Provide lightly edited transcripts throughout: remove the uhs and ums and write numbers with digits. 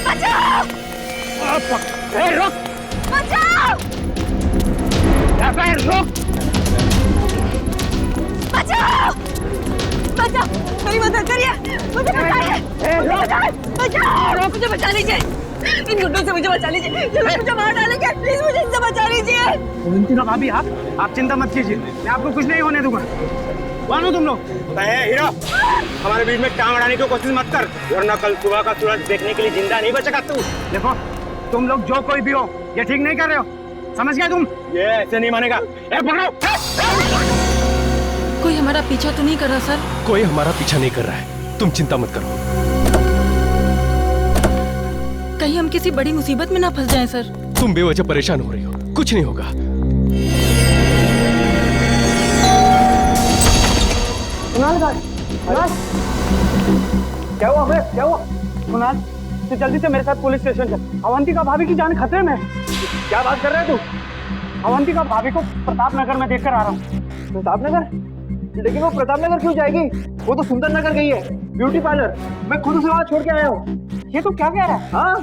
बचाओ! रुक! बचाओ! रुक! बचाओ! बचाओ! मेरी मदद करिए, मुझे बचाइए, मुझे बचाइए, बचाओ! मुझे बचा लीजिए, इन गुंडों से मुझे बचा लीजिए, ये लोग मुझे मार डालेंगे, प्लीज मुझे इनसे बचा लीजिए। वलंतीना भाभी, आप चिंता मत कीजिए, मैं आपको कुछ नहीं होने दूंगा। कौन हो तुम लोग? हीरा, हमारे बीच में टांग अड़ाने की कोशिश मत कर, वरना कल सुबह का सूरज देखने के लिए जिंदा नहीं बचेगा तू। देखो, तुम लोग जो कोई भी हो, ये ठीक नहीं कर रहे हो, समझ गए तुम? ये ऐसे नहीं मानेगा। पकड़ो! कोई हमारा पीछा तो नहीं कर रहा सर? कोई हमारा पीछा नहीं कर रहा है, तुम चिंता मत करो। कहीं हम किसी बड़ी मुसीबत में ना फंस जाएं सर। तुम बेवजह परेशान हो रही हो, कुछ नहीं होगा। क्या हुआ बे? क्या हुआ? कुणाल, तू जल्दी से मेरे साथ पुलिस स्टेशन चल। अवंतिका भाभी की जान खतरे में है। क्या बात कर रहे है तू? अवंतिका भाभी को प्रताप नगर में देखकर आ रहा हूँ। प्रताप नगर? लेकिन वो प्रताप नगर क्यों जाएगी? वो तो सुंदर नगर गई है, ब्यूटी पार्लर। मैं खुद उसे वहाँ छोड़ के आया हूँ। ये तो क्या कह रहा है? हाँ,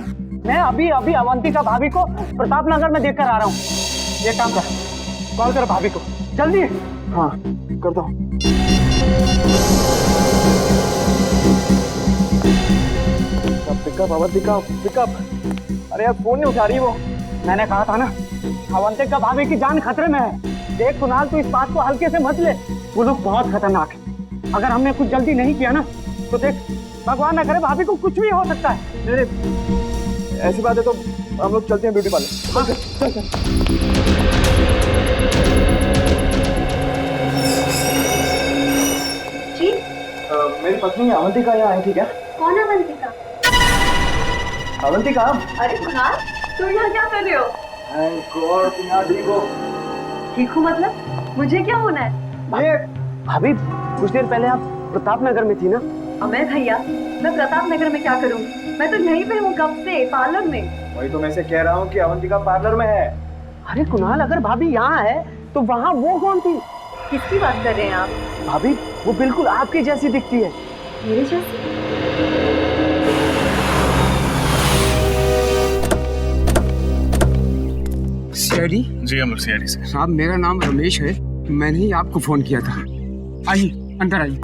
मैं अभी अभी अवंतिका भाभी को प्रताप नगर में देखकर आ रहा हूँ। ये काम कर, कॉल कर भाभी को जल्दी। हाँ, करता हूँ। Pickup Avantika, pickup. अरे यार, फोन नहीं उठा रही वो। मैंने कहा था ना, अवंतिका भाभी की जान खतरे में है। देख कुणाल, तू इस बात को हल्के से मत ले, वो लोग बहुत खतरनाक है। अगर हमने कुछ जल्दी नहीं किया ना, तो देख, भगवान न करे, भाभी को कुछ भी हो सकता है। ऐसी बात है तो हम लोग चलते हैं ब्यूटी पार्लर। चल चल। जी? मेरी पत्नी अवंतिका यहाँ आई थी क्या? कौन अवंतिका? अवंतिका? अरे कुणाल, तुम यहाँ क्या कर रहे हो? तुम यहाँ ठीक हो? ठीक हूँ मतलब? मुझे क्या होना है? भाभी, कुछ देर पहले आप प्रताप नगर में थी ना? अमर भैया, मैं प्रताप नगर में क्या करूँ? मैं तो यहीं पे हूँ कब से, पार्लर में। वही तो मैं से कह रहा हूँ कि अवंतिका पार्लर में है। अरे कुणाल, अगर भाभी यहाँ है तो वहाँ वो कौन थी? किसकी बात कर रहे हैं आप? भाभी, वो बिल्कुल आपकी जैसी दिखती है। मेरे जैसी? सीआईडी? जी अमर, सीआईडी से। साहब, मेरा नाम रमेश है, मैंने ही आपको फोन किया था। आइए, अंदर आइए।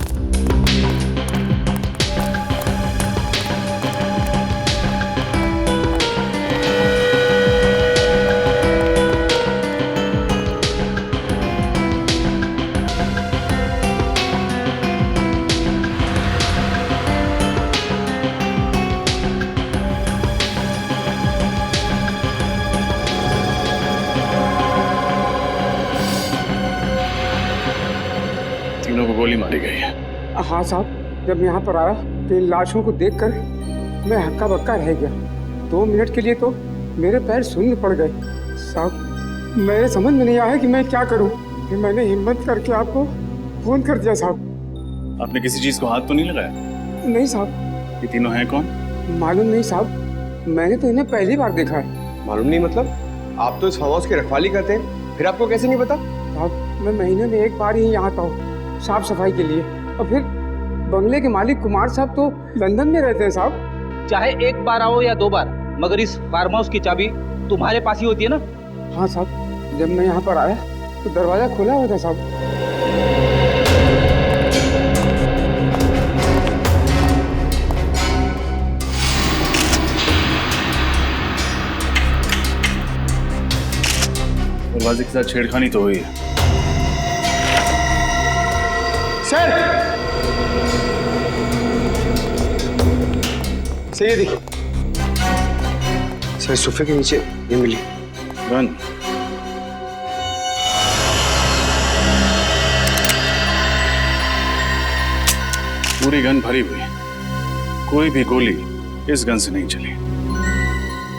तीनों को गोली मारी गई है। हाँ साहब, जब मैं यहाँ पर आया तो इन लाशों को देखकर मैं हक्का बक्का रह गया। 2 मिनट के लिए तो मेरे पैर शून्य पड़ गए। साहब, मेरे समझ में नहीं आया कि मैं क्या करूँ। फिर मैंने हिम्मत करके आपको फोन कर दिया साहब। आपने किसी चीज को हाथ तो नहीं लगाया? नहीं साहब। ये तीनों हैं कौन? मालूम नहीं साहब, मैंने तो इन्हें पहली बार देखा है। मालूम नहीं मतलब? आप तो इस फार्म हाउस की रखवाली करते हैं, फिर आपको कैसे नहीं पता? साहब, मैं महीने में एक बार ही यहाँ आता हूँ साफ सफाई के लिए, और फिर बंगले के मालिक कुमार साहब तो लंदन में रहते हैं साहब। चाहे एक बार आओ या 2 बार, मगर इस फार्म हाउस की चाबी तुम्हारे पास ही होती है ना? हाँ साहब, जब मैं यहाँ पर आया तो दरवाजा खुला हुआ था साहब। दरवाजे के साथ छेड़खानी तो हुई है। सर, ये देखिए सर, सोफे के नीचे ये मिली गन। पूरी गन भरी हुई, कोई भी गोली इस गन से नहीं चली।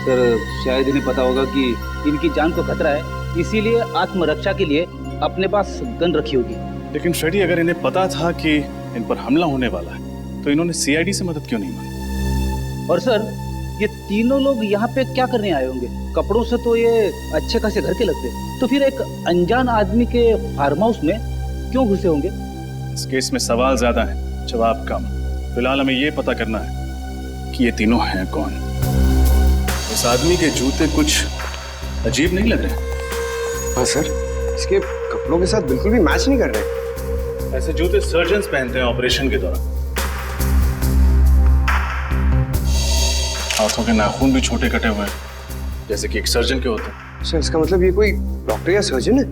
सर, शायद इन्हें पता होगा कि इनकी जान को खतरा है, इसीलिए आत्मरक्षा के लिए अपने पास गन रखी होगी। लेकिन फ्रेडी, अगर इन्हें पता था कि इन पर हमला होने वाला है, तो इन्होंने सीआईडी से मदद क्यों नहीं मांगी? और सर, ये तीनों लोग यहाँ पे क्या करने आए होंगे? कपड़ों से तो ये अच्छे खासे घर के लगते, तो फिर एक अनजान आदमी के फार्म हाउस में क्यों घुसे होंगे? इस केस में सवाल ज्यादा है, जवाब कम। फिलहाल हमें ये पता करना है कि ये तीनों हैं कौन। इस आदमी के जूते कुछ अजीब नहीं लग रहे? हाँ सर, इसके कपड़ों के साथ बिल्कुल भी मैच नहीं कर रहे। ऐसे जूते सर्जन्स पहनते हैं ऑपरेशन के दौरान। हाथों के नाखून भी छोटे कटे हुए हैं, जैसे कि एक सर्जन के होते हैं। सर इसका मतलब ये कोई डॉक्टर या सर्जन है?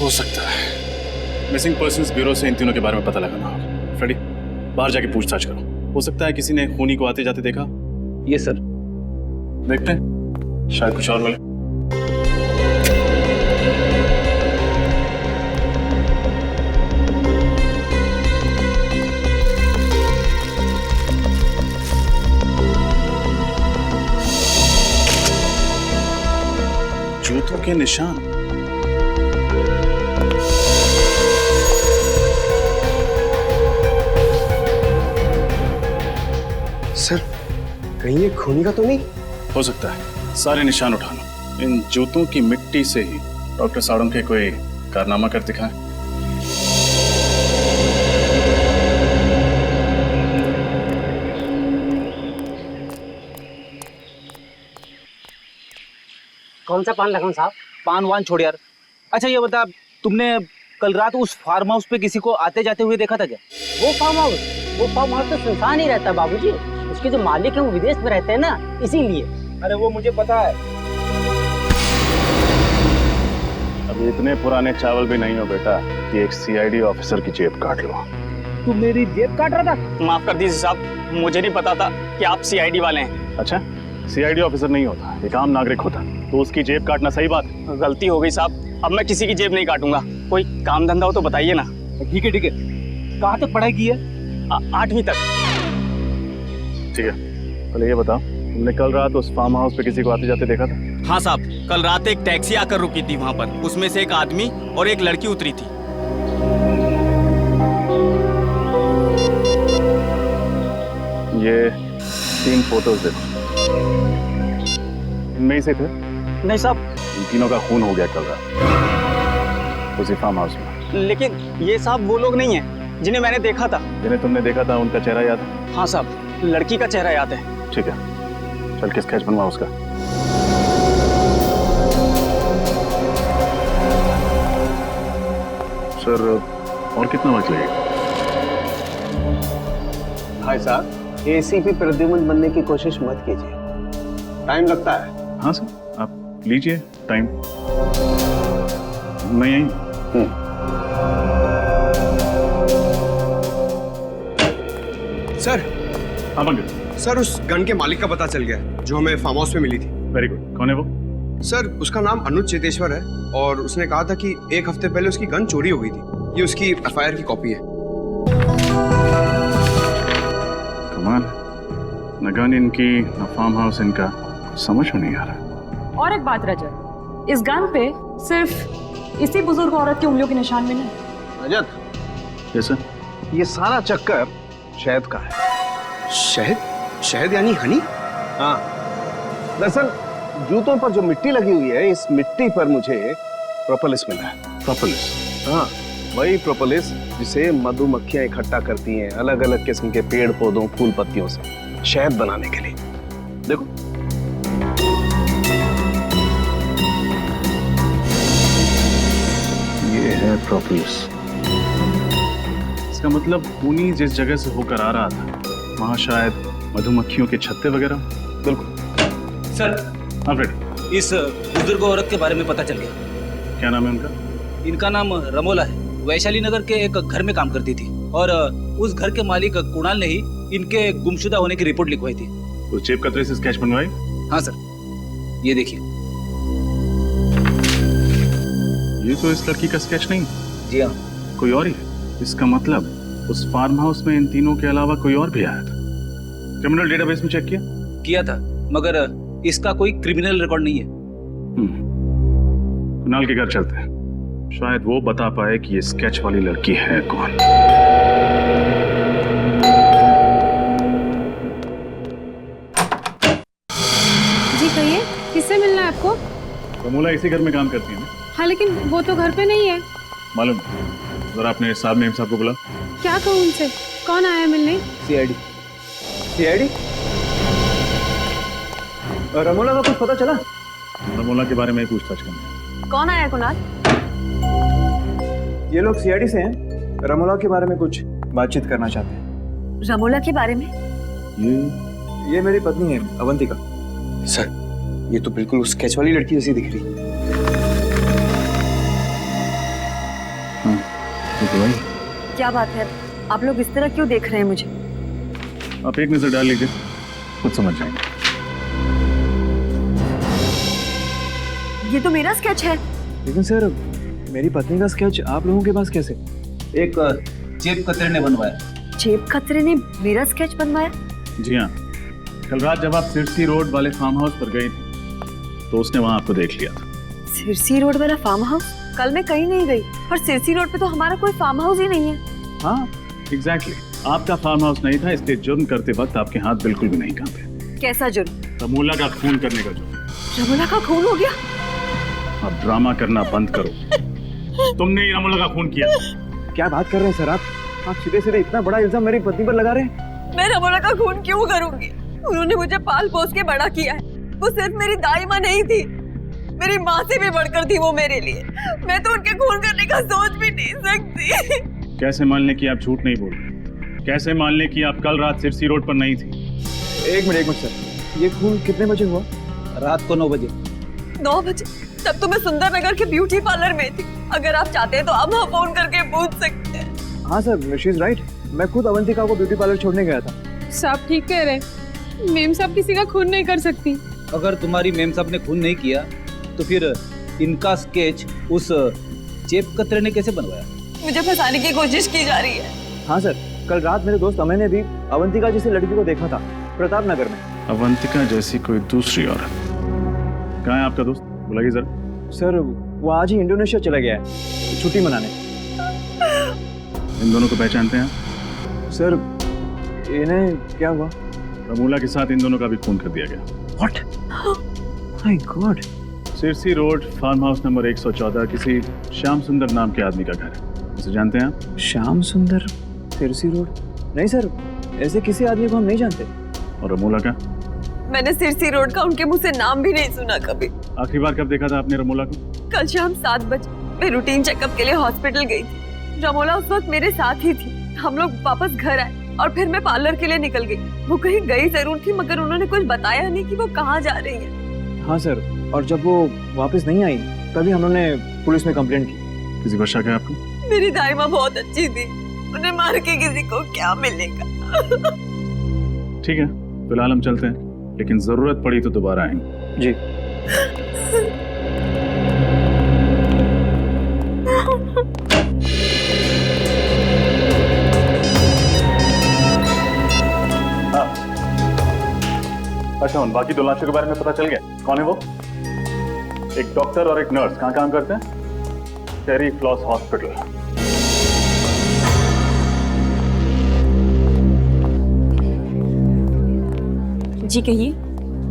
हो सकता है। मिसिंग पर्सन्स ब्यूरो से इन तीनों के बारे में पता लगाना होगा। फ्रेडी, बाहर जाके पूछताछ करो। हो सकता है किसी ने खूनी को आते जाते देखा। ये सर। देखते हैं, शायद कुछ और मिले। जूतों के निशान। सर कहीं ये खूनी का तो नहीं? हो सकता है। सारे निशान उठा लो। इन जूतों की मिट्टी से ही डॉक्टर साड़म के कोई कारनामा कर दिखाएं। कौन सा पान लगाऊं साहब? पान वान छोड़ यार। अच्छा ये बता, तुमने कल रात उस फार्म हाउस पे किसी को आते जाते हुए देखा था क्या? वो फार्म हाउस तो सुनसान ही रहता है बाबूजी। उसके जो मालिक है वो विदेश में रहते हैं ना, इसीलिए। अरे वो मुझे पता है। अब इतने पुराने चावल भी नहीं हो बेटा कि एक सीआईडी ऑफिसर की जेब काट लो। तू मेरी जेब काट रहा था? माफ कर दीजिए साहब, मुझे नहीं पता था कि आप सीआईडी वाले हैं। अच्छा, सीआईडी ऑफिसर नहीं होता, एक आम नागरिक होता, तो उसकी जेब काटना सही बात है? गलती हो गई साहब, अब मैं किसी की जेब नहीं काटूंगा। कोई काम धंधा हो तो बताइए ना। ठीक है ठीक है। कहाँ तक पढ़ाई की है? 8वीं तक। ठीक है, पहले ये बताओ, तुमने कल रात उस फार्म हाउस पे किसी को आते जाते देखा था? हाँ साहब, कल रात एक टैक्सी आकर रुकी थी वहाँ पर। उसमें से एक आदमी और एक लड़की उतरी थी। ये 3 फोटोज देखो, इनमें ही से थे? नहीं साहब। इन तीनों का खून हो गया कल रात उसी फार्म हाउस में। लेकिन ये साहब वो लोग नहीं है जिन्हें मैंने देखा था। जिन्हें तुमने देखा था उनका चेहरा याद है? हाँ साहब, लड़की का चेहरा याद है। ठीक है, चल के स्केच बनवा उसका। सर और कितना वक्त लगेगा? भाई साहब, एसीपी प्रद्युमन बनने की कोशिश मत कीजिए, टाइम लगता है। हाँ सर, आप लीजिए टाइम। मैं यहीं। सर। हाँ पंकज। सर उस गन के मालिक का पता चल गया जो हमें फार्म हाउस में मिली थी। Very good. कौन है वो? सर उसका नाम अनुज चेतेश्वर है और उसने कहा था कि 1 हफ्ते पहले उसकी गन चोरी हो गई थी। ये उसकी एफआईआर की कॉपी है। कमाल, न गन इनकी न फार्म हाउस इनका, समझ में नहीं आ रहा। और एक बात रजत, इस गन पे सिर्फ इसी बुजुर्ग औरत की उंगलियों के निशान भी नहीं। रजत, यस सर। ये सारा चक्कर शहद का है। शहद? शहद यानी हनी? हाँ, दरअसल जूतों पर जो मिट्टी लगी हुई है, इस मिट्टी पर मुझे प्रोपोलिस मिला है। प्रोपोलिस? हाँ, वही प्रोपोलिस जिसे मधुमक्खियां इकट्ठा करती हैं अलग अलग किस्म के पेड़ पौधों फूल पत्तियों से शहद बनाने के लिए। देखो, ये है प्रोपोलिस। इसका मतलब खूनी जिस जगह से होकर आ रहा था वहां शायद मधुमक्खियों के छत्ते वगैरह। बिल्कुल सर। हाँ फ्रेडी, इस बुजुर्ग औरत के बारे में पता चल गया। क्या नाम है उनका? इनका नाम रमोला है। वैशाली नगर के एक घर में काम करती थी और उस घर के मालिक कुणाल ने ही इनके गुमशुदा होने की रिपोर्ट लिखवाई थी। उस जेब कतरे से स्केच बनवाई? हाँ सर, ये देखिए। ये तो इस लड़की का स्केच नहीं। जी हाँ, कोई और ही है। इसका मतलब उस फार्म हाउस में इन तीनों के अलावा कोई और भी आया था। क्रिमिनल डेटाबेस में चेक किया था, मगर इसका कोई क्रिमिनल रिकॉर्ड नहीं है। कुणाल के घर चलते हैं, शायद वो बता पाए कि ये स्केच वाली लड़की है कौन। जी कहिए, किससे मिलना है आपको? रमोला इसी घर में काम करती है ना? हाँ, लेकिन वो तो घर पे नहीं है। मालूम, जरा आपने साहब मेम साहब को बुला। क्या कहूँ उनसे? कौन आया मिलने? सीआईडी। सीआईडी? रमोला का कुछ पता चला? रमोला के बारे में ही पूछताछ करनी है। कौन आया कुणाल? ये लोग सीआईडी से हैं, रमोला के बारे में कुछ बातचीत करना चाहते हैं। रमोला के बारे में? ये मेरी पत्नी है अवंतिका। सर, ये तो बिल्कुल उस स्केच वाली लड़की जैसी दिख रही। क्या बात है, आप लोग इस तरह क्यों देख रहे हैं मुझे? आप एक नजर डाल लीजिए, खुद समझ जाएंगे। ये तो मेरा स्केच है। लेकिन सर, मेरी पत्नी का स्केच आप लोगों के पास कैसे? एक जेब कतरे ने बनवाया। जेब खतरे ने मेरा स्केच बनवाया? जी हाँ, कल रात जब आप सिरसी रोड वाले फार्म हाउस पर गई थी तो उसने वहां आपको देख लिया था। सिरसी रोड वाला फार्म हाउस? कल मैं कहीं नहीं गई, पर सिरसी रोड पे तो हमारा कोई फार्म हाउस ही नहीं है। हाँ एग्जैक्टली, आपका फार्म हाउस नहीं था, इसलिए जुर्म करते वक्त आपके हाथ बिल्कुल भी नहीं कांपे। कैसा जुर्म? रमोला का खून करने का जुर्म। रमोला का खून हो गया? अब ड्रामा करना बंद करो। तुमने ही रमोला का खून किया। क्या बात कर रहे हैं सर आप सीधे सीधे इतना बड़ा इल्जाम मेरी पत्नी पर लगा रहे हैं? मैं रमोला का खून क्यों करूंगी? उन्होंने मुझे पाल पोस के बड़ा किया है। वो सिर्फ मेरी दाई माँ नहीं थी, मेरी माँ से भी बढ़कर थी वो मेरे लिए। मैं तो उनके खून करने का सोच भी नहीं सकती। कैसे मान लें कि आप झूठ नहीं बोल रहे? कैसे मान लें कि आप कल रात सिरसी रोड पर नहीं थी? एक मिनट सर, ये खून कितने बजे हुआ? रात को 9 बजे। 9 बजे? तब तो मैं सुंदर नगर के ब्यूटी पार्लर में थी। अगर आप चाहते हैं तो आप वहाँ फोन करके पूछ सकते हैं। हाँ सर, शी इज राइट। मैं खुद अवंतिका को ब्यूटी पार्लर छोड़ने गया था। साहब ठीक कह रहे हैं, मेम साहब किसी का खून नहीं कर सकती। अगर तुम्हारी मेम साहब ने खून नहीं किया तो फिर इनका स्केच उस जेब कतरे ने कैसे बनवाया? मुझे फंसाने की कोशिश की जा रही है। हाँ सर, कल रात मेरे दोस्त अमय ने भी अवंतिका जैसी लड़की को देखा था प्रताप नगर में। अवंतिका जैसी कोई दूसरी औरत? कहाँ है आपका दोस्त? बुलाइए जरा। सर, वो आज ही इंडोनेशिया चला गया है छुट्टी मनाने। इन दोनों को पहचानते हैं? सर, इन्हें क्या हुआ? रमोला के साथ इन दोनों का भी खून कर दिया गया। What? My God! Sirsi road farm house number 114 किसी श्याम सुंदर नाम के आदमी का घर है। उसे जानते हैं आप? श्याम सुंदर, सिरसी रोड? नहीं सर, ऐसे किसी आदमी को हम नहीं जानते। और रमोला का? मैंने सिरसी रोड का उनके मुंह से नाम भी नहीं सुना कभी। आखिरी बार कब देखा था आपने रमोला को? कल शाम 7 बजे मैं रूटीन चेकअप के लिए हॉस्पिटल गई थी। रमोला उस वक्त मेरे साथ ही थी। हम लोग वापस घर आए और फिर मैं पार्लर के लिए निकल गई। वो कहीं गई जरूर थी, मगर उन्होंने कुछ बताया नहीं कि वो कहाँ जा रही है। हाँ सर, और जब वो वापस नहीं आई तभी हमने पुलिस में कंप्लेंट की। किसी पर शक है आपको? मेरी दाई माँ बहुत अच्छी थी, उन्हें मार के किसी को क्या मिलेगा। ठीक है, फिलहाल हम चलते हैं, लेकिन जरूरत पड़ी तो दोबारा आएंगे। जी। अच्छा, उन बाकी 2 लाशों के बारे में पता चल गया? कौन है वो? एक डॉक्टर और एक नर्स। कहाँ काम करते हैं? टेरी फ्लॉस हॉस्पिटल। जी कहिए,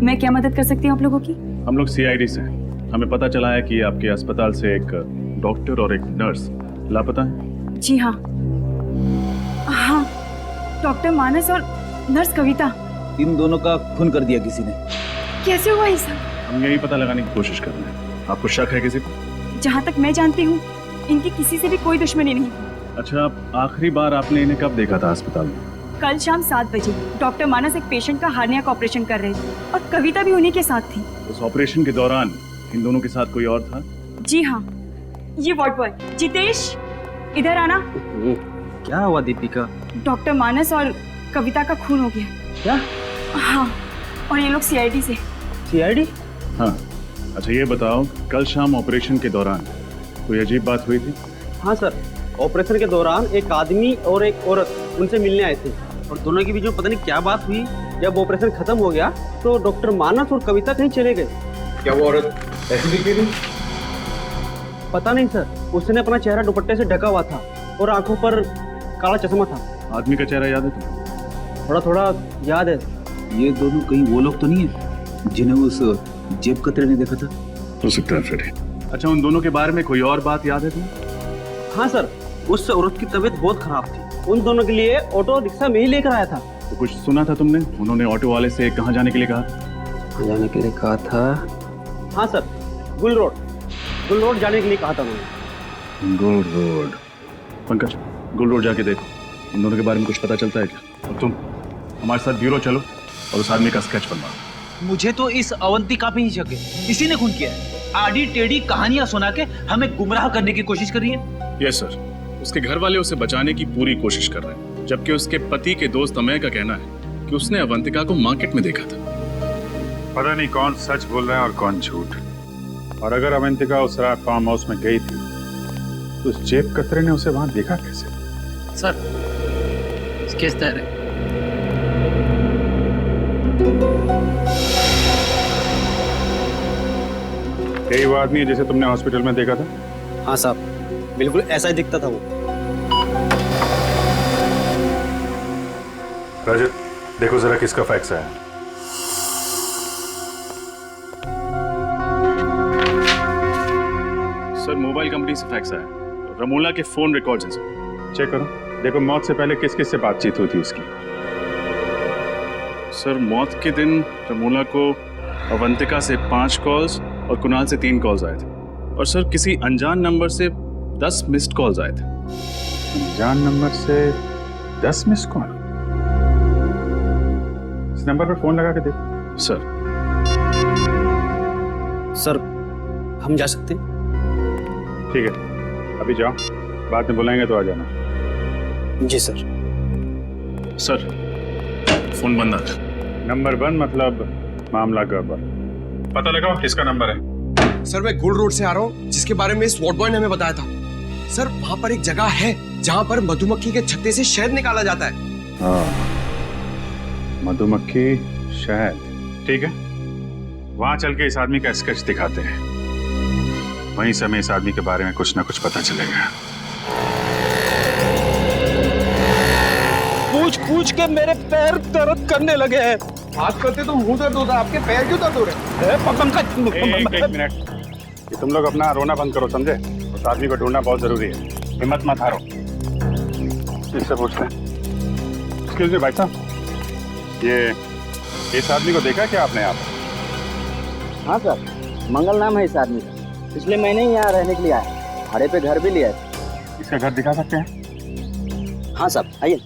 मैं क्या मदद कर सकती हूँ आप लोगों की? हम लोग सीआईडी से हैं। हमें पता चला है कि आपके अस्पताल से एक डॉक्टर और एक नर्स लापता है। जी हाँ। हाँ, डॉक्टर मानस और नर्स कविता। इन दोनों का खून कर दिया किसी ने। कैसे हुआ ये सब? हम यही पता लगाने की कोशिश कर रहे हैं। आपको शक है किसी को? जहाँ तक मैं जानती हूँ, इनकी किसी से भी कोई दुश्मनी नहीं। अच्छा, आखिरी बार आपने इन्हें कब देखा था अस्पताल में? कल शाम 7 बजे डॉक्टर मानस एक पेशेंट का हार्निया का ऑपरेशन कर रहे थे और कविता भी उन्हीं के साथ थी। उस ऑपरेशन के दौरान इन दोनों के साथ कोई और था? जी हाँ, ये वार्ड बॉय जितेश, इधर आना। क्या हुआ दीपिका? डॉक्टर मानस और कविता का खून हो गया। क्या? हाँ, और ये लोग सीआईडी से। सीआईडी? हाँ। अच्छा, ये बताओ, कल शाम ऑपरेशन के दौरान कोई अजीब बात हुई थी? हाँ सर, ऑपरेशन के दौरान एक आदमी और एक औरत उनसे मिलने आए थे और दोनों के बीच में पता नहीं क्या बात हुई। जब ऑपरेशन खत्म हो गया तो डॉक्टर मानस और कविता कहीं चले गए। क्या वो औरत ऐसी दिखी थी? पता नहीं सर, उसने अपना चेहरा दुपट्टे से ढका हुआ था और आंखों पर काला चश्मा था। आदमी का चेहरा याद है तुम्हें? थोड़ा थोड़ा याद है। ये दोनों कहीं वो लोग तो नहीं है जिन्हें उस जेब कतरे ने देखा था? हो सकता है फ्रेडी। अच्छा, उन दोनों के बारे में कोई और बात याद है तुम्हें? हाँ सर, उस औरत की तबीयत बहुत खराब थी। उन दोनों के लिए ऑटो रिक्शा में ही लेकर आया था। तो कुछ सुना था तुमने? उन्होंने ऑटो वाले से कहाँ जाने के लिए कहा? जाने के लिए कहा था। हाँ सर, गुल रोड जाने के लिए कहा था मैंने। गुल रोड। पंकज, गुल रोड जाके देखो, इन दोनों के बारे में कुछ पता चलता है क्या? और तुम हमारे साथ ब्यूरो चलो और उस आदमी का स्केच बनवाओ। मुझे तो इस अवंतिका पे ही शक है, इसी ने खून किया है। आड़ी टेढ़ी कहानियां सुना के हमें गुमराह करने की कोशिश कर रही है। यस सर, उसके घर वाले उसे बचाने की पूरी कोशिश कर रहे हैं, जबकि उसके पति के दोस्त अमेय का कहना है कि उसने अवंतिका को मार्केट में देखा था। पता नहीं कौन सच बोल रहा है और कौन झूठ। और अगर अवंतिका उस रात फार्म हाउस में गई थी तो उस जेब कतरे ने उसे वहां देखा कैसे? सर, स्केच तैयार है। यही वो आदमी है जिसे तुमने हॉस्पिटल में देखा था? हाँ साहब, बिल्कुल ऐसा ही दिखता था वो। रजत, देखो जरा किसका फैक्स है। सर, मोबाइल कंपनी से फैक्स आया, रमोला के फोन रिकॉर्ड्स हैं सर। चेक करो, देखो मौत से पहले किस किस से बातचीत हुई थी उसकी। सर, मौत के दिन रमोला को अवंतिका से 5 कॉल्स और कुणाल से 3 कॉल्स आए थे। और सर, किसी अनजान नंबर से 10 मिस्ड कॉल्स आए थे। अनजान नंबर से 10 मिस कॉल? इस नंबर पर फोन लगा के देखो। सर, हम जा सकते हैं? ठीक है, अभी जाओ, बाद में बुलाएंगे तो आ जाना। जी सर। सर, फोन बंद आ था। नंबर बंद मतलब मामला गड़बड़। पता लगाओ किसका नंबर है। सर, मैं गुल रोड से आ रहा हूँ, जिसके बारे में स्वॉट बॉय ने हमें बताया था। सर, वहाँ पर एक जगह है जहाँ पर मधुमक्खी के छत्ते से शहद निकाला जाता है। हाँ, मधुमक्खी शहद, ठीक है, वहां चल के इस आदमी का स्केच दिखाते हैं। वहीं से हमें इस आदमी के बारे में कुछ ना कुछ पता चलेगा। पूछ के मेरे पैर दर्द करने लगे हैं। बात करते तो मुंह दर्द होता है, आपके पैर क्यों दर्द हो रहे हैं? एक मिनट, ये तुम लोग अपना रोना बंद करो, समझे? उस आदमी को ढूंढना बहुत जरूरी है, हिम्मत मत हारो। इससे पूछते हैं। एक्सक्यूज मी भाई साहब, ये इस आदमी को देखा क्या आपने? आप? हाँ सर, मंगल नाम है इस आदमी का। पिछले महीने ही यहाँ रहने के लिए आया, भाड़े पे घर भी लिया है। इसका घर दिखा सकते हैं? हाँ साहब, आइए।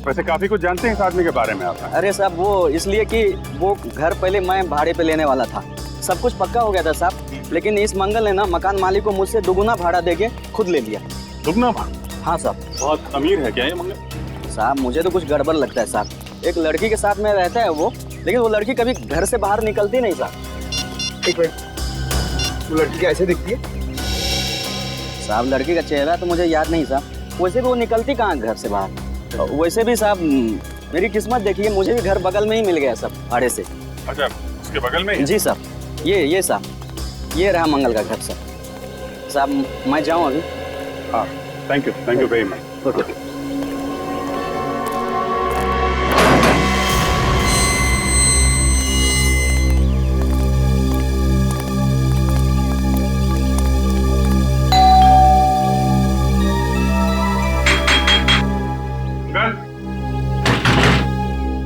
वैसे काफी कुछ जानते हैं इस आदमी के बारे में आप? अरे साहब, वो इसलिए कि वो घर पहले मैं भाड़े पे लेने वाला था, सब कुछ पक्का हो गया था साहब, लेकिन इस मंगल ने ना मकान मालिक को मुझसे दुगुना भाड़ा देके खुद ले लिया। दुगुना भाड़ा? हाँ साहब। बहुत अमीर है क्या ये मंगल? साहब, मुझे तो कुछ गड़बड़ लगता है साहब। एक लड़की के साथ में रहता है वो, लेकिन वो लड़की कभी घर से बाहर निकलती नहीं साहब। एक मिनट, वो लड़की कैसे दिखती है? साहब, लड़की का चेहरा तो मुझे याद नहीं साहब, वैसे भी वो निकलती कहाँ घर से बाहर। वैसे भी साहब, मेरी किस्मत देखिए, मुझे भी घर बगल में ही मिल गया सब भाड़े से। अच्छा, उसके बगल में ही? जी साहब, ये साहब, ये रहा मंगल का घर साहब। मैं जाऊँ अभी? हाँ, thank you very much. Okay.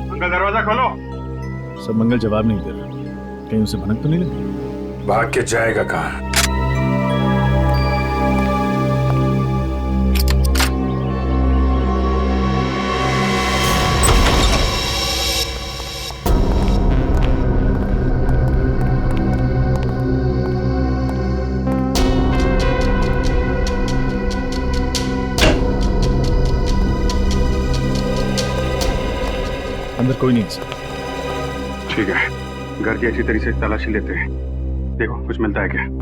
Uncle, दरवाजा खोलो। सब मंगल जवाब नहीं दे रहा, कहीं उसे भनक तो नहीं लगी? भाग के जाएगा कहाँ? अंदर कोई नहीं है सर। ठीक है, घर की अच्छी तरीके से तलाशी लेते हैं, देखो कुछ मिलता है क्या।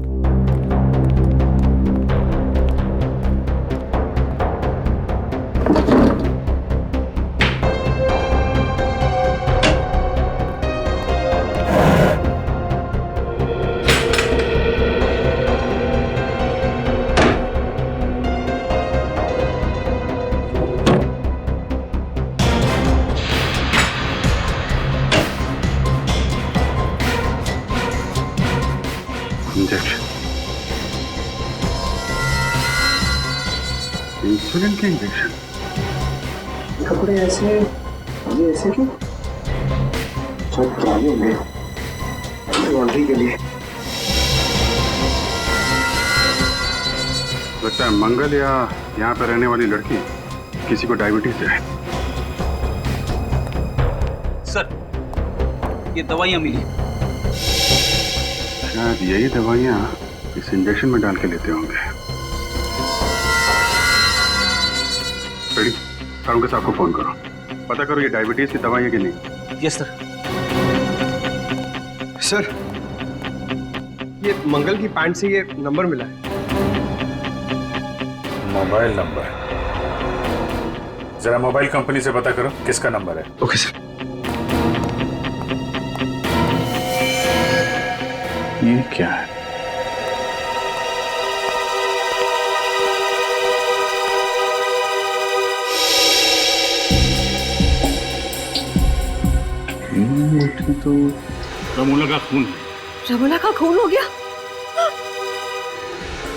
इंसुलिन के इंजेक्शन। कपड़े ऐसे, ये ऐसे क्यों? सब पुराने होंगे। अभी के लिए। लगता है मंगल या यहाँ पर रहने वाली लड़की किसी को डायबिटीज है। सर, ये दवाइयाँ मिली। शायद यही दवाइयाँ इस इंजेक्शन में डाल के लेते होंगे। रेडी, सारुण साहब को फोन करो, पता करो ये डायबिटीज की दवाई है कि नहीं। Yes sir. सर, ये मंगल की पैंट से ये नंबर मिला है। मोबाइल नंबर, जरा मोबाइल कंपनी से पता करो किसका नंबर है। Okay sir. ये क्या है? तो रमोला का खून है। रमोला का खून हो गया?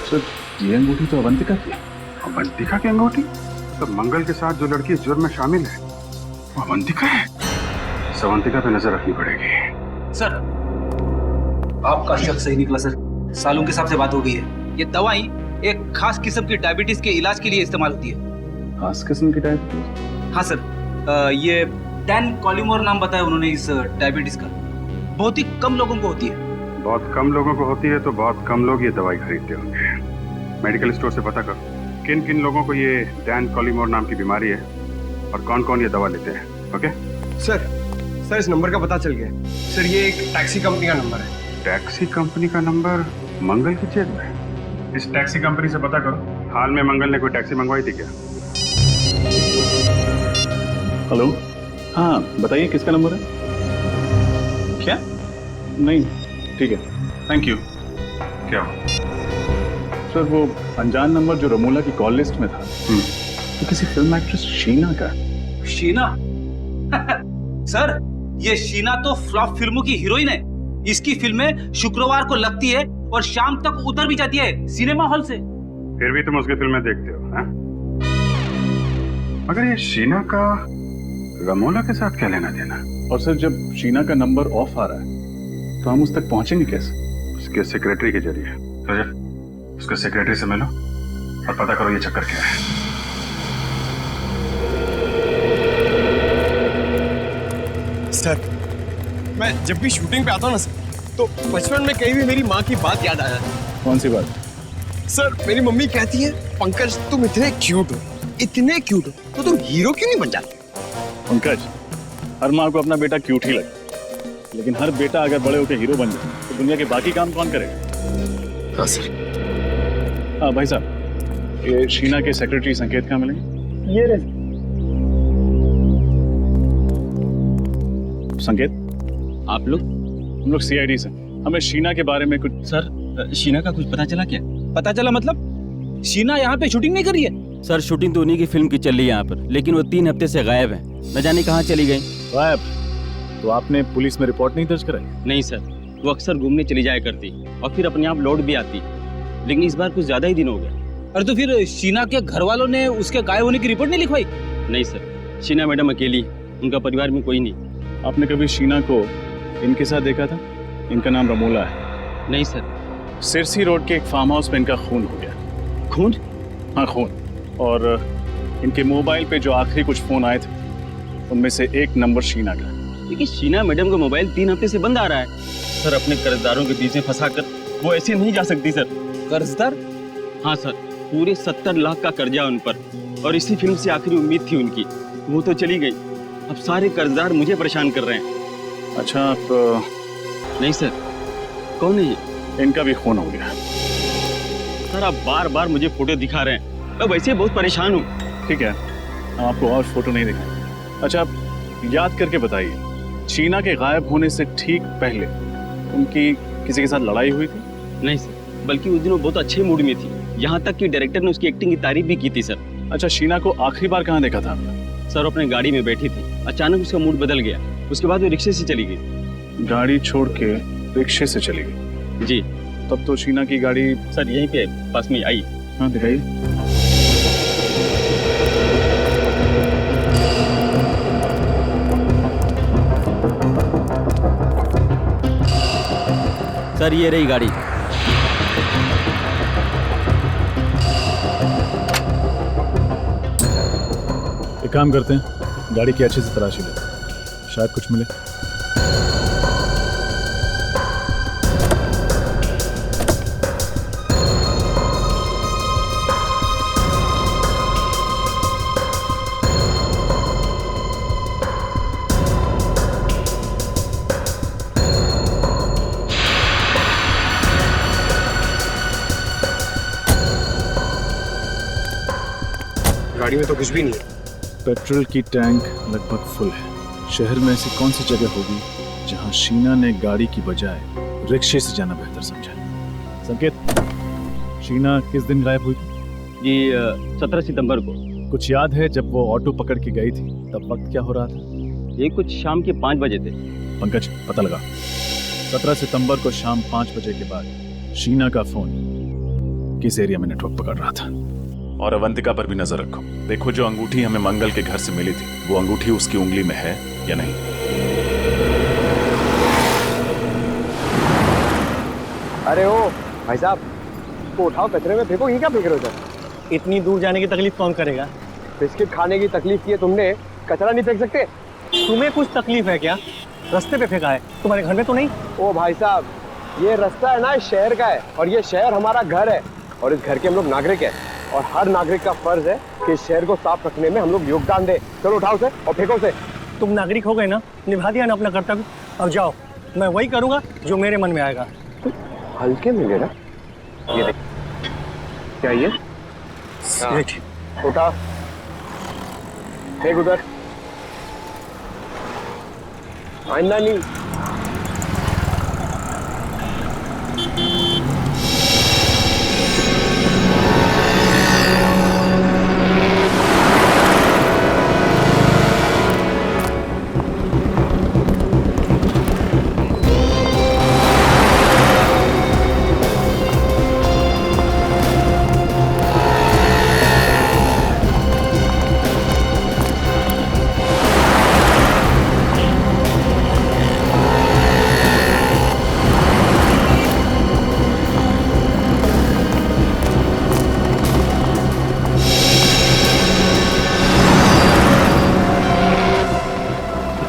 सर, ये अंगूठी तो अवंतिका की है। अवंतिका की अंगूठी? तो मंगल के साथ जो लड़की इस जुर्म में शामिल है वो अवंतिका है। अवंतिका पे नजर रखनी पड़ेगी। सर, आपका शक सही निकला सर। सालू के साहब से बात हो गई है। ये दवाई एक खास किस्म की डायबिटीज के इलाज के लिए इस्तेमाल होती है। खास किस्म की डायबिटीज? हाँ सर, ये डैन कॉलिमोर नाम बताया उन्होंने इस डायबिटीज का। बहुत ही कम लोगों को होती है। बहुत कम लोगों को होती है तो बहुत कम लोग ये दवाई खरीदते होंगे। मेडिकल स्टोर से पता करो किन किन लोगों को ये डैन कॉलिमोर नाम की बीमारी है और कौन कौन ये दवा लेते हैं। ओके सर, इस नंबर का पता चल गया। सर, ये एक टैक्सी कंपनी का नंबर है। टैक्सी कंपनी का नंबर मंगल की जेब में? इस टैक्सी कंपनी से पता करो हाल में मंगल ने कोई टैक्सी मंगवाई थी क्या? हेलो, हाँ बताइए किसका नंबर है? क्या? नहीं, ठीक है, थैंक यू। क्या हुआ? सर, वो अनजान नंबर जो रमोला की कॉल लिस्ट में था तो किसी फिल्म एक्ट्रेस शीना का। शीना? सर, ये शीना तो फ्लॉप फिल्मों की हीरोइन है। इसकी फिल्में शुक्रवार को लगती है और शाम तक उतर भी जाती है सिनेमा हॉल से। फिर भी तुम उसकी फिल्में देखते हो, हाँ? मगर ये शीना का रमोला के साथ क्या लेना देना? और सर, जब शीना का नंबर ऑफ आ रहा है तो हम उस तक पहुंचेंगे कैसे? उसके सेक्रेटरी के जरिए। तो उसके सेक्रेटरी से मिलो और पता करो ये चक्कर क्या है। सर, मैं जब भी शूटिंग पे आता हूँ ना सर, तो बचपन में कहीं भी मेरी माँ की बात याद आ जाती है। कौन सी बात? सर, मेरी मम्मी कहती है, पंकज तुम इतने क्यूट हो, इतने क्यूट हो, तो तुम हीरो क्यों नहीं बन जाते? पंकज, हर माँ को अपना बेटा क्यूट ही लगता है, लेकिन हर बेटा अगर बड़े होकर हीरो बन जाए तो दुनिया के बाकी काम कौन करेगा? हाँ सर। हाँ भाई साहब, ये शीना के सेक्रेटरी संकेत कहाँ मिलेंगे? ये रहे। संकेत, आप लोग? हम लोग सीआईडी से। हमें शीना के बारे में कुछ। सर, शीना का कुछ पता चला क्या? पता चला मतलब? शीना यहाँ पे शूटिंग नहीं कर रही है? सर, शूटिंग तो उन्हीं की फिल्म की चल रही है यहाँ पर, लेकिन वो 3 हफ्ते से गायब है। न जाने कहाँ चली गई। गायब? तो आपने पुलिस में रिपोर्ट नहीं दर्ज कराई? नहीं सर, वो अक्सर घूमने चली जाया करती और फिर अपने आप लौट भी आती, लेकिन इस बार कुछ ज्यादा ही दिन हो गया। अरे तो फिर शीना के घर वालों ने उसके गायब होने की रिपोर्ट नहीं लिखवाई? नहीं सर, शीना मैडम अकेली, उनका परिवार में कोई नहीं। आपने कभी शीना को इनके साथ देखा था? इनका नाम रमोला है। नहीं सर। सिरसी रोड के एक फार्म हाउस में इनका खून हो गया। खून? हाँ, खून। और इनके मोबाइल पे जो आखिरी कुछ फोन आए थे उनमें से एक नंबर शीना का। लेकिन शीना मैडम का मोबाइल 3 हफ्ते से बंद आ रहा है। सर, अपने कर्जदारों के बीच में फंसाकर वो ऐसे नहीं जा सकती सर। कर्जदार? हाँ सर, पूरे 70 लाख का कर्जा उन पर, और इसी फिल्म से आखिरी उम्मीद थी उनकी, वो तो चली गई। अब सारे कर्जदार मुझे परेशान कर रहे हैं। अच्छा, आप? नहीं सर। कौन है ये? इनका भी खून हो गया। सर, आप बार बार मुझे फोटो दिखा रहे हैं, मैं वैसे बहुत परेशान हूँ। ठीक है, हम आपको और फोटो नहीं दिखाएंगे। अच्छा, आप याद करके बताइए, शीना के गायब होने से ठीक पहले उनकी किसी के साथ लड़ाई हुई थी? नहीं सर, बल्कि उस दिन वो बहुत अच्छे मूड में थी, यहाँ तक कि डायरेक्टर ने उसकी एक्टिंग की तारीफ भी की थी सर। अच्छा, शीना को आखिरी बार कहाँ देखा था आपने? सर, अपने गाड़ी में बैठी थी, अचानक उसका मूड बदल गया, उसके बाद वो रिक्शे से चली गई। गाड़ी छोड़ के रिक्शे से चली गई? जी। तब तो शीना की गाड़ी सर यहीं पे पास में आई। हाँ, दिखाइए। सर ये रही गाड़ी। एक काम करते हैं, गाड़ी की अच्छे से तलाशी लेते हैं, शायद कुछ मिले। गाड़ी में तो कुछ भी नहीं है। पेट्रोल की टैंक लगभग फुल है। शहर में ऐसी कौन सी जगह होगी जहां शीना ने गाड़ी की बजाय रिक्शे से जाना बेहतर समझा? संकेत, शीना किस दिन गायब हुई थी? जी 17 सितंबर को। कुछ याद है जब वो ऑटो पकड़ के गई थी तब वक्त क्या हो रहा था? ये कुछ शाम के 5 बजे थे। पंकज पता लगा। 17 सितंबर को शाम 5 बजे के बाद शीना का फोन किस एरिया में नेटवर्क पकड़ रहा था? और अवंतिका पर भी नजर रखो। देखो जो अंगूठी हमें मंगल के घर से मिली थी वो अंगूठी उसकी उंगली में है या नहीं। अरे ओ भाई साहब, इसको उठाओ, कचरे में फेंको। ये क्या फेंक रहे हो सर? इतनी दूर जाने की तकलीफ कौन करेगा? बिस्किट खाने की तकलीफ की है तुमने, कचरा नहीं फेंक सकते? तुम्हें कुछ तकलीफ है क्या? रास्ते पे फेंका है, तुम्हारे घर में तो नहीं? ओ भाई साहब, ये रास्ता है ना इस शहर का है और ये शहर हमारा घर है और इस घर के हम लोग नागरिक हैं और हर नागरिक का फर्ज है कि इस शहर को साफ रखने में हम लोग योगदान दें। चलो उठाओ उसे और फेंको उसे। तुम नागरिक हो गए ना, निभा दिया ना अपना कर्तव्य। अब जाओ, मैं वही करूंगा जो मेरे मन में आएगा। हल्के में लेना। ये देख, क्या ये? उठा, फेंक उधर। आइंदा नहीं।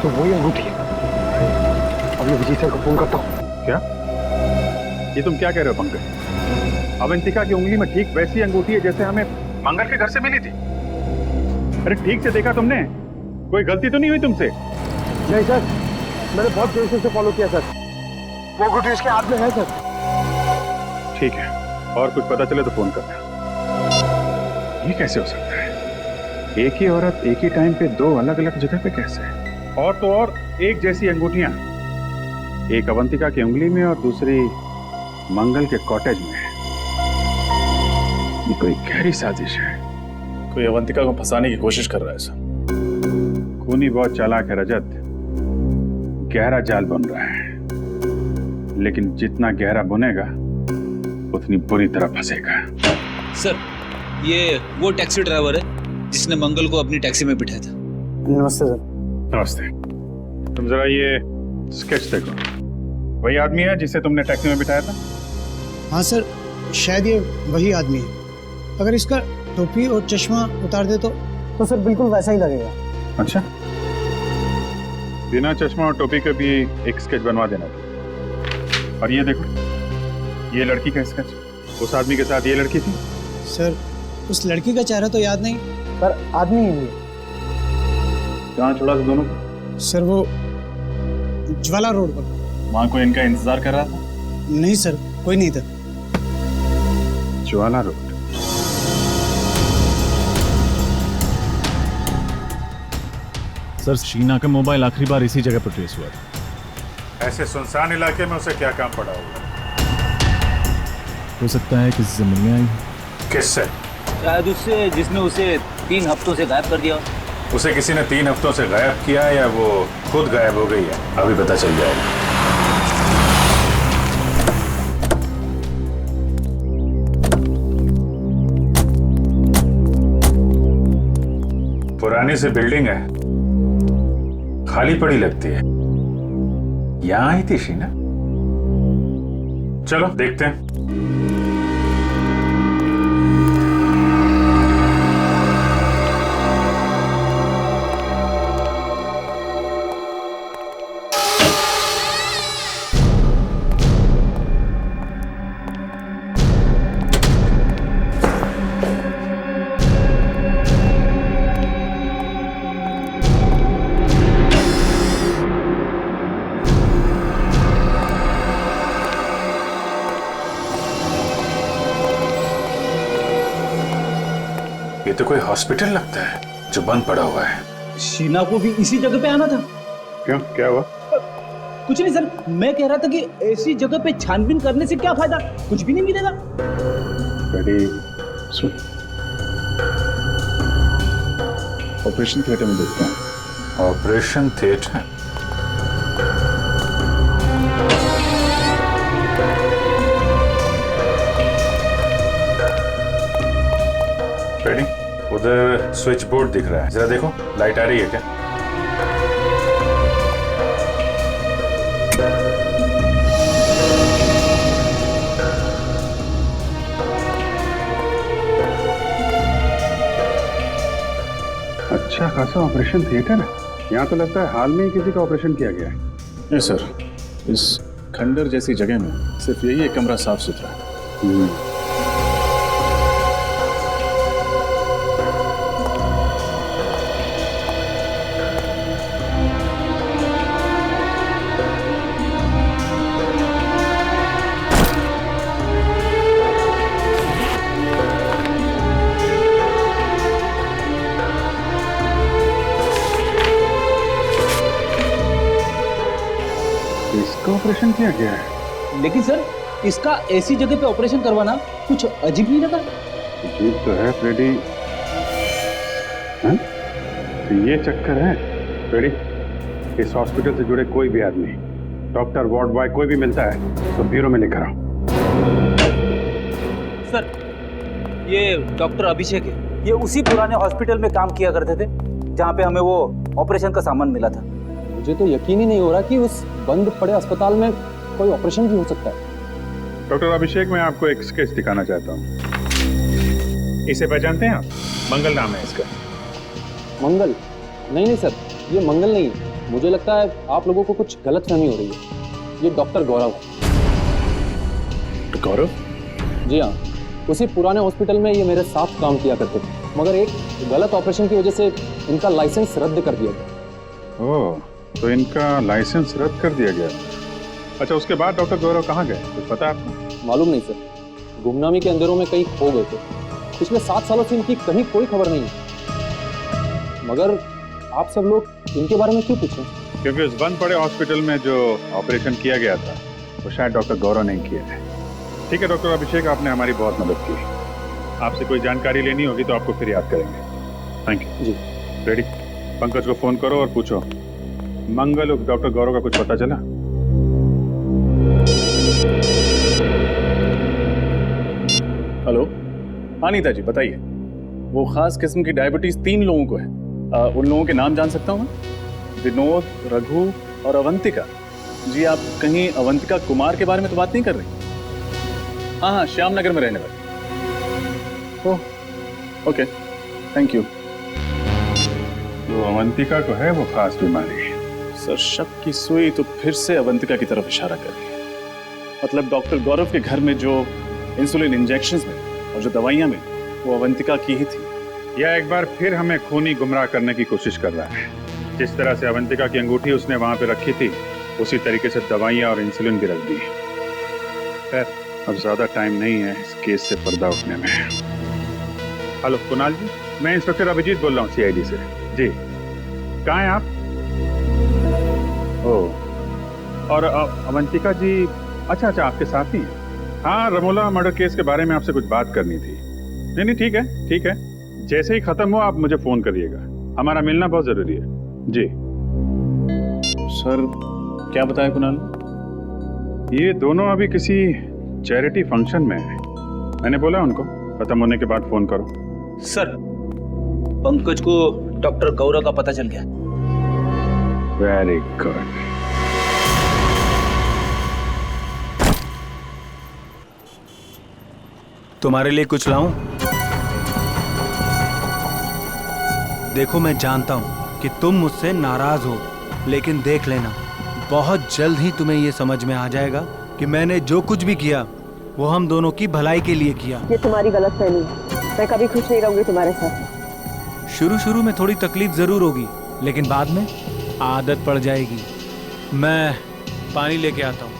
तो वही अंगूठी है। अब मैं विजय सर को फोन करता हूँ। क्या? ये तुम क्या कह रहे हो पंकज? अवंतिका की उंगली में ठीक वैसी अंगूठी है जैसे हमें मंगल के घर से मिली थी। अरे ठीक से देखा तुमने? कोई गलती तो नहीं हुई तुमसे? नहीं सर, मैंने बहुत देर से उसे फॉलो किया सर। वो अंगूठी उसके हाथ में है सर। ठीक है, और कुछ पता चले तो फोन करना। ये कैसे हो सकता है? एक ही औरत एक ही टाइम पे दो अलग अलग जगह पे कैसे? और तो और एक जैसी अंगूठियां, एक अवंतिका की उंगली में और दूसरी मंगल के कॉटेज में। ये कोई गहरी साजिश है। कोई अवंतिका को फंसाने की कोशिश कर रहा है सर। खूनी बहुत चालाक है रजत, गहरा जाल बन रहा है, लेकिन जितना गहरा बुनेगा उतनी बुरी तरह फंसेगा। सर ये वो टैक्सी ड्राइवर है जिसने मंगल को अपनी टैक्सी में बिठाया था। नमस्ते सर। नमस्ते। तुम जरा ये स्केच देखो, वही आदमी है जिसे तुमने टैक्सी में बिठाया था? हाँ सर, शायद ये वही आदमी है। अगर इसका टोपी और चश्मा उतार दे तो सर बिल्कुल वैसा ही लगेगा। अच्छा, बिना चश्मा और टोपी के भी एक स्केच बनवा देना था। और ये देखो, ये लड़की का स्केच। उस आदमी के साथ ये लड़की थी? सर उस लड़की का चेहरा तो याद नहीं, पर आदमी ही है। कहाँ छोड़ा था दोनों को? सर वो ज्वाला रोड पर। वहाँ कोई इनका इंतजार कर रहा था? नहीं सर, कोई नहीं था। ज्वाला रोड। सर शीना का मोबाइल आखिरी बार इसी जगह पर ट्रेस हुआ था। ऐसे सुनसान इलाके में उसे क्या काम पड़ा होगा? हो सकता है किसी से मिलने आई। किससे? शायद उससे जिसने उसे 3 हफ्तों से गायब कर दिया। उसे किसी ने 3 हफ्तों से गायब किया या वो खुद गायब हो गई है? अभी पता चल जाएगा। पुरानी सी बिल्डिंग है, खाली पड़ी लगती है। यहाँ आई थी शीना? चलो देखते हैं। ये तो कोई हॉस्पिटल लगता है जो बंद पड़ा हुआ है। शीना को भी इसी जगह पे आना था। क्यों, क्या हुआ? कुछ नहीं सर, मैं कह रहा था कि ऐसी जगह पे छानबीन करने से क्या फायदा, कुछ भी नहीं मिलेगा। सुन, ऑपरेशन थिएटर में देखता हूँ। Operation theatre? रेडी? उधर स्विच बोर्ड दिख रहा है, जरा देखो लाइट आ रही है क्या? अच्छा खासा ऑपरेशन थिएटर है। यहाँ तो लगता है हाल में ही किसी का ऑपरेशन किया गया है। नहीं सर, इस खंडर जैसी जगह में सिर्फ यही एक कमरा साफ सुथरा है। इसका ऑपरेशन किया गया है। लेकिन सर, इसका ऐसी जगह पे ऑपरेशन करवाना कुछ अजीब नहीं लगा? अजीब तो है फ्रेडी। हैं? तो ये चक्कर है फ्रेडी, इस हॉस्पिटल से जुड़े कोई भी आदमी, डॉक्टर, वार्ड बॉय, कोई भी मिलता है तो ब्यूरो में लेकर आओ। सर, ये डॉक्टर अभिषेक है। ये उसी पुराने हॉस्पिटल में काम किया करते थे जहाँ पे हमें वो ऑपरेशन का सामान मिला था। मुझे तो यकीन ही नहीं हो रहा कि उस बंद पड़े अस्पताल में कोई ऑपरेशन भी हो सकता है। डॉक्टर अभिषेक, मैं आपको एक स्केच दिखाना चाहता हूँ। इसे पहचानते हैं आप? मंगल नाम है इसका। मंगल? नहीं सर, ये मंगल नहीं है। मुझे लगता है आप लोगों को कुछ गलतफहमी हो रही है। ये डॉक्टर गौरव है। गौरव? जी हाँ, उसी पुराने हॉस्पिटल में ये मेरे साथ काम किया करते थे, मगर एक गलत ऑपरेशन की वजह से इनका लाइसेंस रद्द कर दिया गया। ओह, तो इनका लाइसेंस रद्द कर दिया गया। अच्छा, उसके बाद डॉक्टर गौरव कहाँ गए, कुछ पता है आपको? मालूम नहीं सर, गुमनामी के अंधेरों में कहीं खो गए थे। पिछले 7 सालों से इनकी कहीं कोई खबर नहीं है। मगर आप सब लोग इनके बारे में क्यों पूछें? क्योंकि उस बंद पड़े हॉस्पिटल में जो ऑपरेशन किया गया था वो शायद डॉक्टर गौरव ने किया है। ठीक है डॉक्टर अभिषेक, आपने हमारी बहुत मदद की। आपसे कोई जानकारी लेनी होगी तो आपको फिर याद करेंगे। Thank you ji. Ready? Pankaj को फोन करो और पूछो मंगल और डॉक्टर गौरव का कुछ पता चला? हेलो, हाँ नीता जी बताइए। वो खास किस्म की डायबिटीज 3 लोगों को है। उन लोगों के नाम जान सकता हूँ मैं? विनोद, रघु और अवंतिका। जी, आप कहीं अवंतिका कुमार के बारे में तो बात नहीं कर रही? हाँ हाँ, श्यामनगर में रहने वाली। Oh okay, thank you. तो अवंतिका को है वो खास बीमारी? सर, शक की सुई तो फिर से अवंतिका की तरफ इशारा कर रही है। मतलब डॉक्टर गौरव के घर में जो इंसुलिन इंजेक्शंस में और जो दवाइयां मिली वो अवंतिका की ही थी। यह एक बार फिर हमें खूनी गुमराह करने की कोशिश कर रहा है। जिस तरह से अवंतिका की अंगूठी उसने वहां पे रखी थी, उसी तरीके से दवाइयां और इंसुलिन भी रख दी। खैर, अब ज्यादा टाइम नहीं है इस केस से पर्दा उठने में। हेलो कुणाल जी, मैं इंस्पेक्टर अभिजीत बोल रहा हूँ CID से। जी, कहाँ हैं आप? ओह, और अवंतिका जी? अच्छा, आपके साथ ही हैं। हाँ, रमोला मर्डर केस के बारे में आपसे कुछ बात करनी थी। नहीं, ठीक है ठीक है, जैसे ही खत्म हो आप मुझे फोन करिएगा, हमारा मिलना बहुत जरूरी है। जी सर, क्या बताया कुणाल? ये दोनों अभी किसी चैरिटी फंक्शन में है। मैंने बोला उनको खत्म होने के बाद फोन करो। सर, पंकज को डॉक्टर गौरव का पता चल गया। Very good. तुम्हारे लिए कुछ लाऊं? देखो मैं जानता हूं कि तुम मुझसे नाराज हो, लेकिन देख लेना बहुत जल्द ही तुम्हें ये समझ में आ जाएगा कि मैंने जो कुछ भी किया वो हम दोनों की भलाई के लिए किया। ये तुम्हारी गलतफहमी है। मैं कभी खुश नहीं रहूंगी तुम्हारे साथ। शुरू में थोड़ी तकलीफ जरूर होगी, लेकिन बाद में आदत पड़ जाएगी। मैं पानी लेके आता हूँ।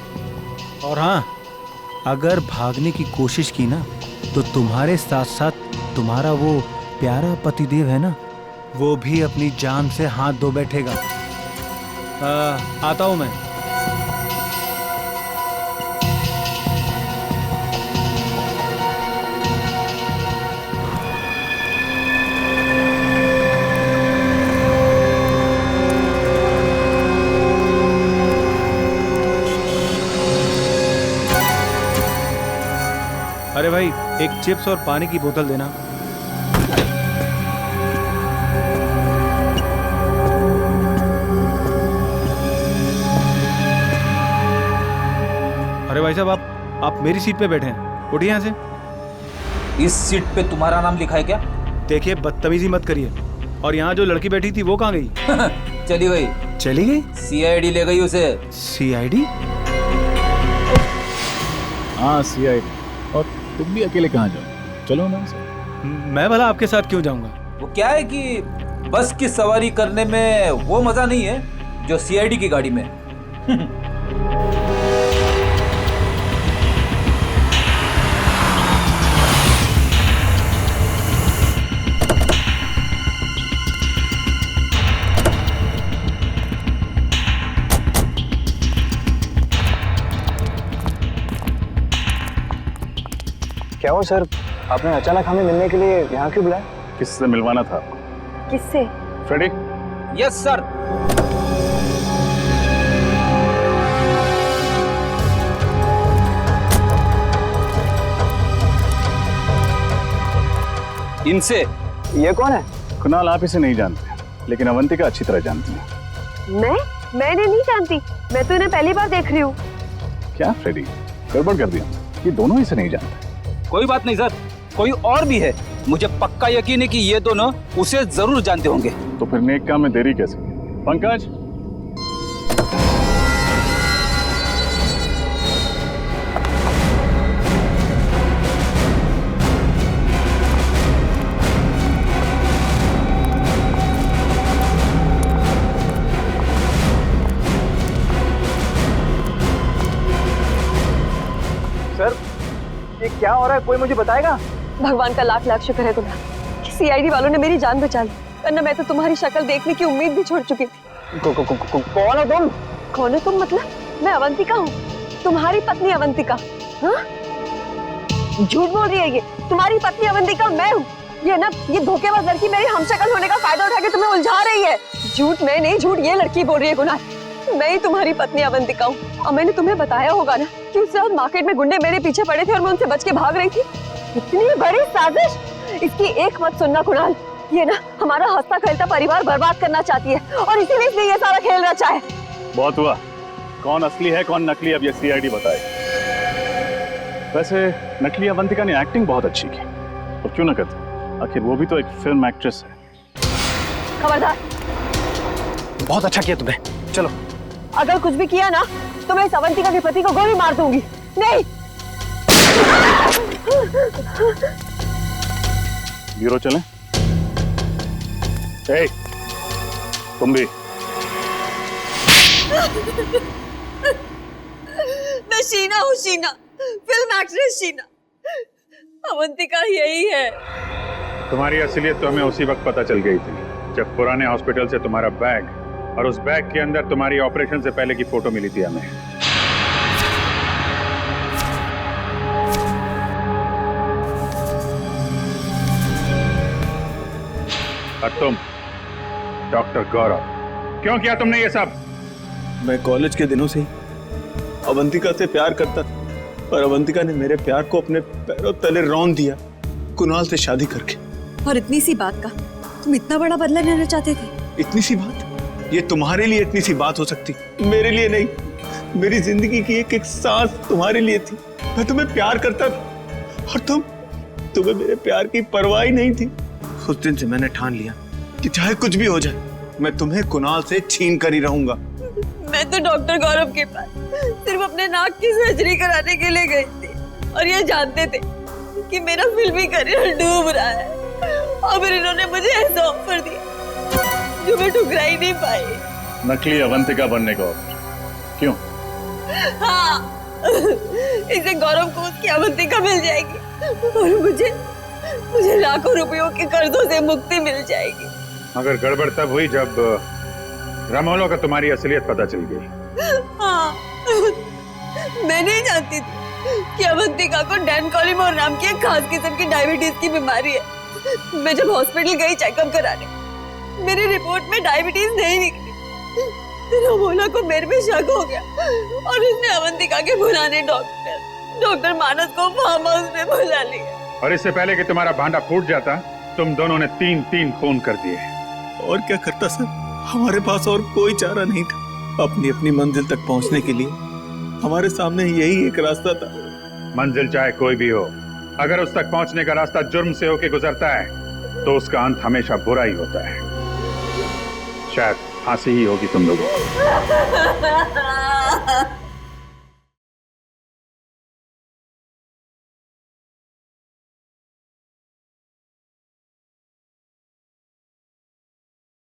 और हाँ, अगर भागने की कोशिश की ना तो तुम्हारे साथ साथ तुम्हारा वो प्यारा पतिदेव है ना, वो भी अपनी जान से हाथ धो बैठेगा। आता हूँ मैं। अरे भाई, एक चिप्स और पानी की बोतल देना। अरे भाई साहब, आप मेरी सीट पे बैठे हैं, उठिए यहाँ से। इस सीट पे तुम्हारा नाम लिखा है क्या? देखिए, बदतमीजी मत करिए। और यहाँ जो लड़की बैठी थी वो कहाँ गई? चली गई। चली गई? CID ले गई उसे। CID? हाँ, CID। और तुम भी अकेले कहाँ जाओ? चलो ना से। मैं भला आपके साथ क्यों जाऊंगा? वो क्या है कि बस की सवारी करने में वो मजा नहीं है जो CID की गाड़ी में। क्या हो सर, आपने अचानक हमें मिलने के लिए यहाँ क्यों बुलाया? किससे मिलवाना था? किससे? फ्रेडी? Yes sir. इनसे। ये कौन है? कुणाल, आप इसे नहीं जानते, लेकिन अवंतिका अच्छी तरह जानती है। मैंने नहीं जानती। मैं तो इन्हें पहली बार देख रही हूँ। क्या फ्रेडी, गड़बड़ कर दिया? ये दोनों इसे नहीं जानते। कोई बात नहीं सर, कोई और भी है। मुझे पक्का यकीन है कि ये दोनों उसे जरूर जानते होंगे। तो फिर नेक काम में देरी कैसे? पंकज, सर, ये क्या हो रहा है? कोई मुझे बताएगा? भगवान का लाख लाख शुक्र है तुम्हें कि CID वालों ने मेरी जान बचा ली, वरना मैं तो तुम्हारी शक्ल देखने की उम्मीद भी छोड़ चुकी थी। कौन हो तुम? कौन हो तुम मतलब? मैं अवंतिका हूँ, तुम्हारी पत्नी अवंतिका। हाँ? झूठ बोल रही है ये। तुम्हारी पत्नी अवंतिका मैं हूँ। ये धोखेबाज लड़की मेरी हमशक्ल होने का फायदा उठा के तुम्हें उलझा रही है। झूठ मैं नहीं, झूठ ये लड़की बोल रही है। गुनाह, मैं ही तुम्हारी पत्नी अवंतिका हूँ। और मैंने तुम्हें बताया होगा ना कि उस रात मार्केट में गुंडे मेरे पीछे पड़े थे और मैं उनसे बच के भाग रही थी। इतनी बड़ी साजिश, इसकी एक मत सुनना कुणाल। ये ना हमारा हंसता खेलता परिवार बर्बाद करना चाहती है और इसीलिए इसने ये सारा खेल रचा है। बहुत हुआ। कौन असली है कौन नकली, अब ये CID बताए। वैसे नकली अवंतिका ने एक्टिंग बहुत अच्छी की, और क्यों ना करती, आखिर वो भी तो एक फिल्म एक्ट्रेस है। खबरदार। बहुत अच्छा किया तुमने। चलो। अगर कुछ भी किया ना तो मैं इस अवंतिका के पति को गोली मार दूंगी। नहीं। ब्यूरो चलें? ए, तुम भी। मैं शीना हूँ, शीना, फिल्म एक्ट्रेस शीना। अवंतिका यही है। तुम्हारी असलियत तो हमें उसी वक्त पता चल गई थी जब पुराने हॉस्पिटल से तुम्हारा बैग और उस बैग के अंदर तुम्हारी ऑपरेशन से पहले की फोटो मिली थी हमें। और तुम डॉक्टर गौरव, क्यों किया तुमने ये सब? मैं कॉलेज के दिनों से ही अवंतिका से प्यार करता था, पर अवंतिका ने मेरे प्यार को अपने पैरों तले रौंद दिया कुणाल से शादी करके। और इतनी सी बात का तुम इतना बड़ा बदला लेना चाहते थे? इतनी सी बात? ये तुम्हारे लिए इतनी सी बात हो सकती, मेरे लिए नहीं। मेरी जिंदगी की एक एक सांस तुम्हारे लिए थी। मैं तुम्हें प्यार करता था और तुम्हें मेरे प्यार की परवाह ही नहीं थी। उस दिन से मैंने ठान लिया कि चाहे कुछ भी हो जाए मैं तुम्हें कुणाल से छीन कर ही रहूंगा। मैं तो डॉक्टर गौरव के पास सिर्फ अपने नाक की सर्जरी कराने के लिए गई थी और ये जानते थे कि मेरा फिल्मी करियर डूब रहा है और फिर इन्होंने मुझे ऐसा ऑफर दिया जो मैं ठुकरा ही नहीं पाई। नकली अवंतिका बनने का ऑफर? क्यों? हाँ, इससे गौरव को उसकी अवंतिका मिल जाएगी और मुझे लाखों रुपयों के कर्जों से मुक्ति मिल जाएगी। मगर गड़बड़ तब हुई जब रामोलो का तुम्हारी असलियत पता चल गई। हाँ, मैं नहीं जानती थी कि अवंतिका को डैन कॉलिमोर नाम की एक खास किस्म की डायबिटीज की बीमारी है। मैं जब हॉस्पिटल गई चेकअप कराने, मेरी रिपोर्ट में डायबिटीज नहीं निकली। रामोला को मेरे पे शक हो गया और उसने अवंतिका के पुराने डॉक्टर मानस को फार्म हाउस में बुला लिया। और इससे पहले कि तुम्हारा भांडा फूट जाता, तुम दोनों ने 3 खून कर दिए। और क्या करता सर, हमारे पास और कोई चारा नहीं था। अपनी अपनी मंजिल तक पहुंचने के लिए हमारे सामने यही एक रास्ता था। मंजिल चाहे कोई भी हो, अगर उस तक पहुंचने का रास्ता जुर्म से होके गुजरता है तो उसका अंत हमेशा बुरा ही होता है। शायद फांसी ही होगी तुम लोगों को।